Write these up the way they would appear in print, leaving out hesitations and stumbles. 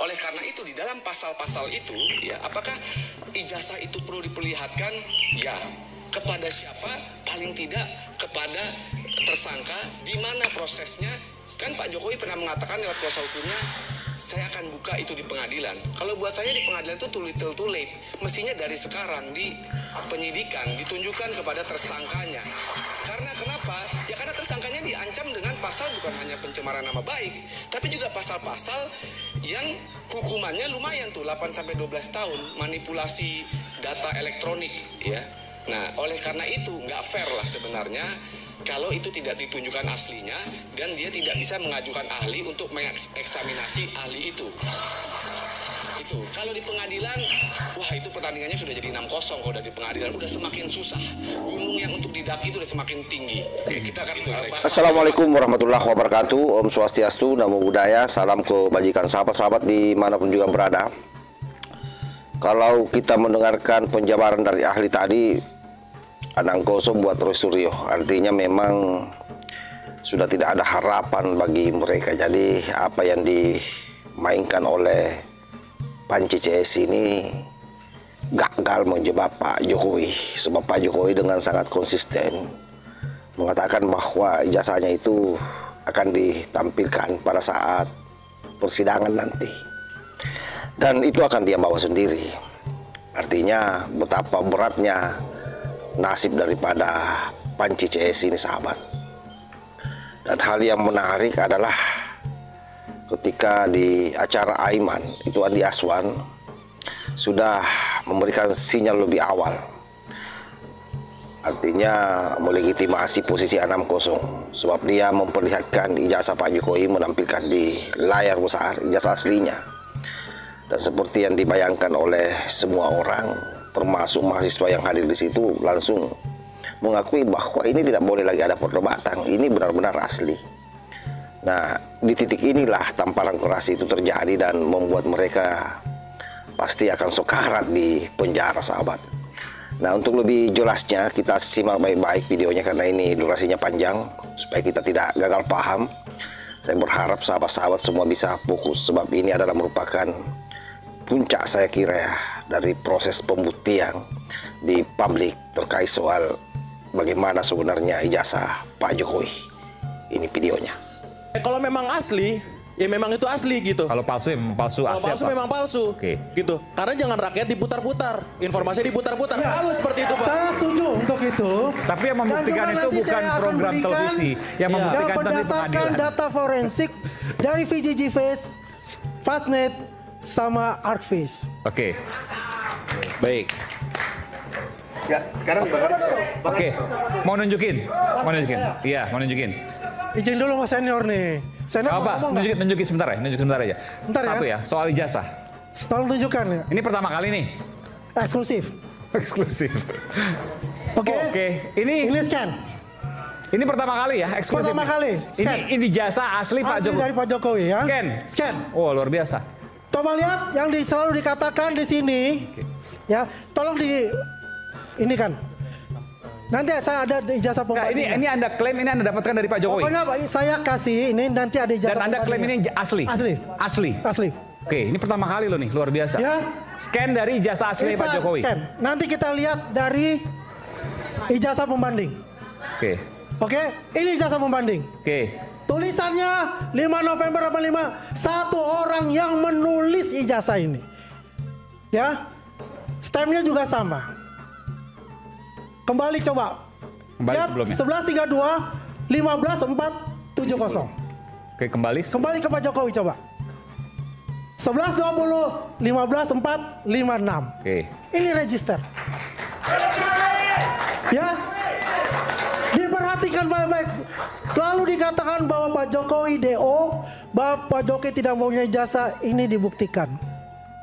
oleh karena itu di dalam pasal-pasal itu, ya, apakah ijazah itu perlu diperlihatkan? Ya. Kepada siapa? Paling tidak kepada tersangka. Di mana prosesnya? Kan Pak Jokowi pernah mengatakan lewat kuasa hukumnya, saya akan buka itu di pengadilan. Kalau buat saya di pengadilan itu too little too late. Mestinya dari sekarang di penyidikan ditunjukkan kepada tersangkanya. Karena kenapa? Ya karena tersangkanya diancam dengan pasal bukan hanya pencemaran nama baik, tapi juga pasal-pasal yang hukumannya lumayan tuh 8-12 tahun, manipulasi data elektronik, ya. Nah, oleh karena itu nggak fair lah sebenarnya kalau itu tidak ditunjukkan aslinya dan dia tidak bisa mengajukan ahli untuk mengeksaminasi ahli itu. Itu kalau di pengadilan, wah itu pertandingannya sudah jadi 6-0 kalau udah di pengadilan, udah semakin susah. Gunung yang untuk didaki itu udah semakin tinggi. Oke, kita akan Assalamualaikum warahmatullahi wabarakatuh. Om Swastiastu, Namo Buddhaya, salam kebajikan sahabat-sahabat dimanapun juga berada. Kalau kita mendengarkan penjabaran dari ahli tadi, Anang kosong buat Roy Suryo, artinya memang sudah tidak ada harapan bagi mereka. Jadi apa yang dimainkan oleh Panci CS ini gagal menjebak Pak Jokowi. Sebab Pak Jokowi dengan sangat konsisten mengatakan bahwa ijazahnya itu akan ditampilkan pada saat persidangan nanti. Dan itu akan dia bawa sendiri. Artinya betapa beratnya nasib daripada Panci CS ini, sahabat. Dan hal yang menarik adalah ketika di acara Aiman itu Andi Aswan sudah memberikan sinyal lebih awal, artinya melegitimasi posisi 6-0, sebab dia memperlihatkan ijazah Pak Jokowi, menampilkan di layar besar ijazah aslinya. Dan seperti yang dibayangkan oleh semua orang, termasuk mahasiswa yang hadir di situ, langsung mengakui bahwa ini tidak boleh lagi ada perdebatan, ini benar-benar asli. Nah, di titik inilah tamparan keras itu terjadi dan membuat mereka pasti akan sekarat di penjara, sahabat. Nah, untuk lebih jelasnya kita simak baik-baik videonya karena ini durasinya panjang, supaya kita tidak gagal paham. Saya berharap sahabat-sahabat semua bisa fokus, sebab ini adalah merupakan puncak, saya kira ya, dari proses pembuktian di publik terkait soal bagaimana sebenarnya ijazah Pak Jokowi. Ini videonya. Kalau memang asli, ya memang itu asli gitu. Kalau palsu ya memang palsu. Kalau palsu apa? memang palsu. Oke. Gitu. Karena jangan rakyat diputar-putar, informasi diputar-putar. Ya, selalu seperti itu, Pak. Saya setuju untuk itu. Tapi yang membuktikan itu bukan program televisi. Yang membuktikan tadi berdasarkan pengadilan. data forensik dari VGG Face, Fastnet, sama Arcface. Oke. Baik. Ya, sekarang Oke. Mau nunjukin? Mau nunjukin? Iya, mau nunjukin. Izin dulu Mas Senior nih. Senior Apa? Nunjukin sebentar ya, nunjukin sebentar aja. Bentar ya. Satu ya, soal ijazah. Tolong tunjukkan ya. Ini pertama kali nih. Eksklusif. Eksklusif. Oke. Oke. Ini scan. Ini pertama kali ya, eksklusif. Pertama kali. Scan. Ini ijazah asli Pak Asli Jokowi. dari Pak Jokowi ya. Scan. Scan. Oh, luar biasa. Coba lihat yang selalu dikatakan di sini. Ya, tolong ini kan. Nanti saya ada ijazah pembanding. Ini Anda klaim ini Anda dapatkan dari Pak Jokowi. Pokoknya saya kasih ini nanti ada ijazah. Dan Anda klaim ini asli. Asli. Asli. Asli. Oke, ini pertama kali loh nih, luar biasa. Ya. Scan dari ijazah asli Pak Jokowi. Scan. Nanti kita lihat dari ijazah pembanding. Oke. Oke, ini ijazah pembanding. Oke. Tulisannya 5 November 85, satu orang yang menulis ijazah ini. Ya. Stampnya juga sama. Kembali coba. Kembali lihat, sebelumnya. 11.32, 15.470. Oke, kembali. Kembali ke Pak Jokowi coba. 11.20, 15.456. Oke. Ini register. Ya. Diperhatikan baik-baik. Selalu dikatakan bahwa Pak Jokowi DO, bahwa Pak Jokowi tidak mempunyai jasa, ini dibuktikan.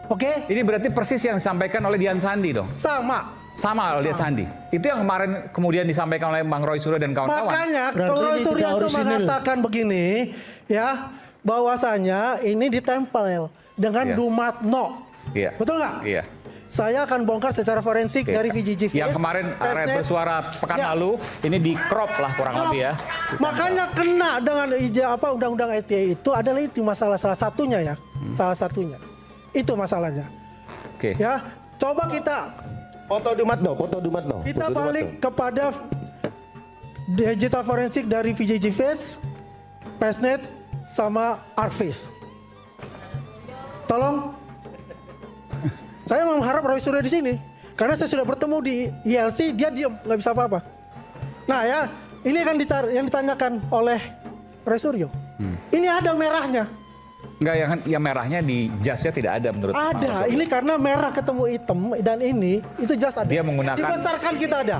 Oke? Ini berarti persis yang disampaikan oleh Dian Sandi dong? Sama oleh Dian Sandi. Itu yang kemarin kemudian disampaikan oleh Bang Roy Suryo dan kawan-kawan. Makanya Roy Suryo itu mengatakan begini, ya, bahwasanya ini ditempel dengan Dumatno. Iya. Betul nggak? Iya. Saya akan bongkar secara forensik dari VGG Face. Yang kemarin Rakyat Bersuara pekan lalu, ini di crop lah kurang lebih ya. Makanya kena dengan undang-undang ITE itu adalah itu masalah salah satunya ya. Salah satunya. Itu masalahnya. Oke. Ya, coba kita Foto Dumatno. kita balik kepada digital forensik dari VJJ Face, Fastnet, sama ArcFace. Tolong. Saya mengharap Roy Suryo di sini. Karena saya sudah bertemu di ILC, dia diam, nggak bisa apa-apa. Nah ya, ini kan yang ditanyakan oleh Roy Suryo. Ini ada merahnya. Enggak, yang merahnya di jasnya tidak ada menurut Bang Ada, Roy. ini karena merah ketemu hitam dan ini, itu jas ada. Dia menggunakan Dibesarkan kita ada.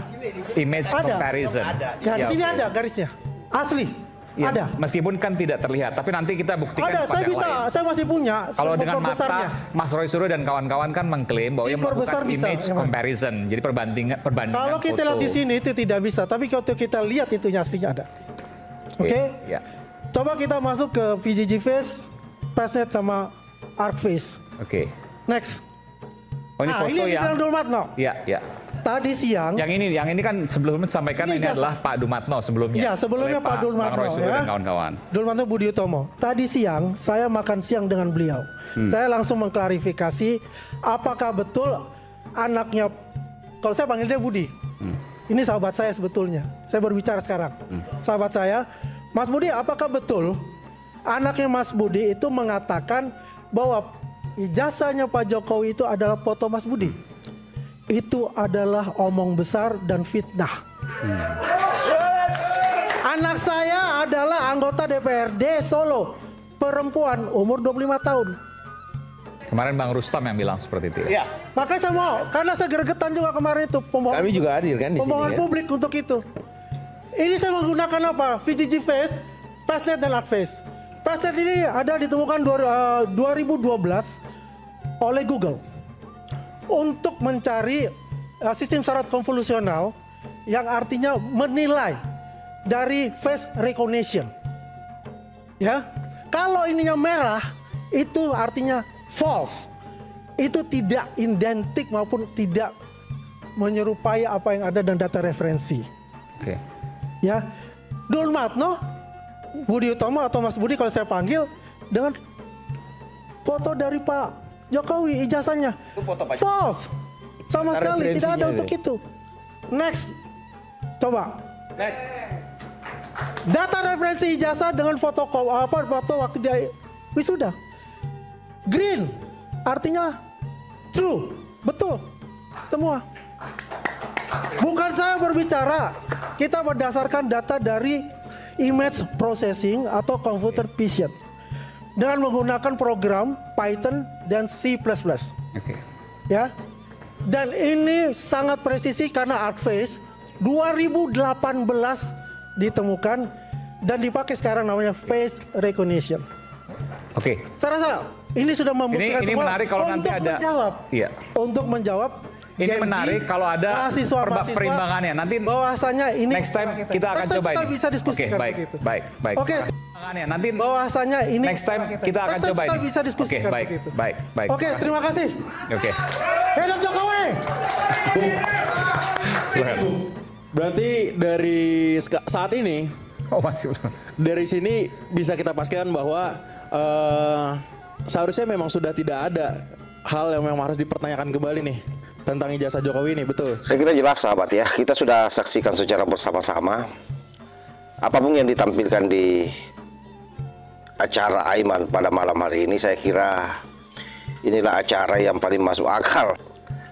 image Ada. comparison. Nah, di Ya, sini oke. ada garisnya. Asli. Ya, Ada. Meskipun kan tidak terlihat, tapi nanti kita buktikan Ada, tempat saya yang bisa, lain. saya masih punya. Kalau dengan besarnya. mata, Mas Roy Suryo dan kawan-kawan kan mengklaim bahwa ia Diperbesar melakukan bisa, image ya, Mas. comparison. Jadi perbandingan Kalau kita foto. lihat di sini itu tidak bisa, tapi kalau kita lihat itu aslinya ada. Oke? Ya. Coba kita masuk ke VJJ Face, Fastnet sama ArcFace. Oke. Next. Oh, ini Nah, foto ini yang Bang Dumatno. Ya, ya. Tadi siang, Yang ini kan sebelumnya disampaikan Ini ini jasa. adalah Pak Dumatno sebelumnya. Iya, sebelumnya oleh Pak Dumatno, Bang Roy Suryo ya. dan kawan-kawan. Dumatno Budi Utomo. Tadi siang saya makan siang dengan beliau. Saya langsung mengklarifikasi apakah betul anaknya, kalau saya panggil dia Budi. Ini sahabat saya sebetulnya. Saya berbicara sekarang. Sahabat saya, Mas Budi, apakah betul anaknya Mas Budi itu mengatakan bahwa ijazahnya Pak Jokowi itu adalah foto Mas Budi? Itu adalah omong besar dan fitnah. Anak saya adalah anggota DPRD Solo, perempuan umur 25 tahun. Kemarin Bang Rustam yang bilang seperti itu ya. Makanya saya mau, karena saya gregetan juga kemarin itu Kami juga hadir kan di sini pembohongan ya. publik untuk itu. Ini saya menggunakan apa? VJJ Face, Fastnet dan ArcFace. Fastnet ini ada ditemukan 2012 oleh Google untuk mencari sistem syarat konvolusional yang artinya menilai dari face recognition. Ya, kalau ininya merah itu artinya false. Itu tidak identik maupun tidak menyerupai apa yang ada dan data referensi. Oke. Ya, Dumatno Budi Utomo atau Mas Budi kalau saya panggil dengan foto dari Pak Jokowi ijazahnya false sama Data sekali tidak ada referensinya untuk ini. itu. Next, coba. Data referensi ijazah dengan foto foto waktu dia wisuda. Green artinya true, betul semua. Bukan saya berbicara, kita berdasarkan data dari image processing atau computer vision dengan menggunakan program Python dan C++. Oke. Ya. Dan ini sangat presisi karena ArcFace 2018 ditemukan dan dipakai sekarang namanya face recognition. Oke. Saya rasa ini sudah membuktikan Ini semua menarik kalau nanti untuk ada- menjawab. Iya. Untuk menjawab Ini Gen Z, menarik kalau ada mahasiswa-mahasiswa perimbangannya. Nanti bahwasanya ini next time kita akan coba kita ini. bisa diskusikan Oke, baik, begitu. baik, baik. Oke. Perimbangannya. Nanti Bahwasanya ini next time kita akan coba kita ini. bisa diskusikan Oke, baik, begitu. baik, baik. Oke, terima kasih. Oke. Hidup Jokowi. Silakan. Berarti dari saat ini, Oh, masih belum. dari sini bisa kita pastikan bahwa seharusnya memang sudah tidak ada hal yang memang harus dipertanyakan kembali nih tentang ijazah Jokowi ini, betul? Saya kira jelas sahabat ya, kita sudah saksikan secara bersama-sama apapun yang ditampilkan di acara Aiman pada malam hari ini. Saya kira inilah acara yang paling masuk akal.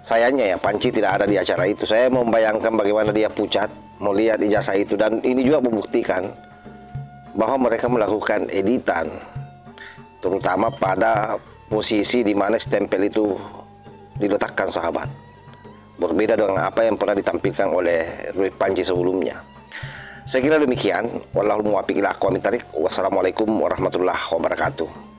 Sayangnya ya Panci tidak ada di acara itu. Saya membayangkan bagaimana dia pucat melihat ijazah itu, dan ini juga membuktikan bahwa mereka melakukan editan, terutama pada posisi di mana stempel itu diletakkan sahabat. Berbeda dengan apa yang pernah ditampilkan oleh Roy Panji sebelumnya. Saya kira demikian. Wallahul muwaffiq ila aqwamit thariq. Wassalamualaikum warahmatullahi wabarakatuh.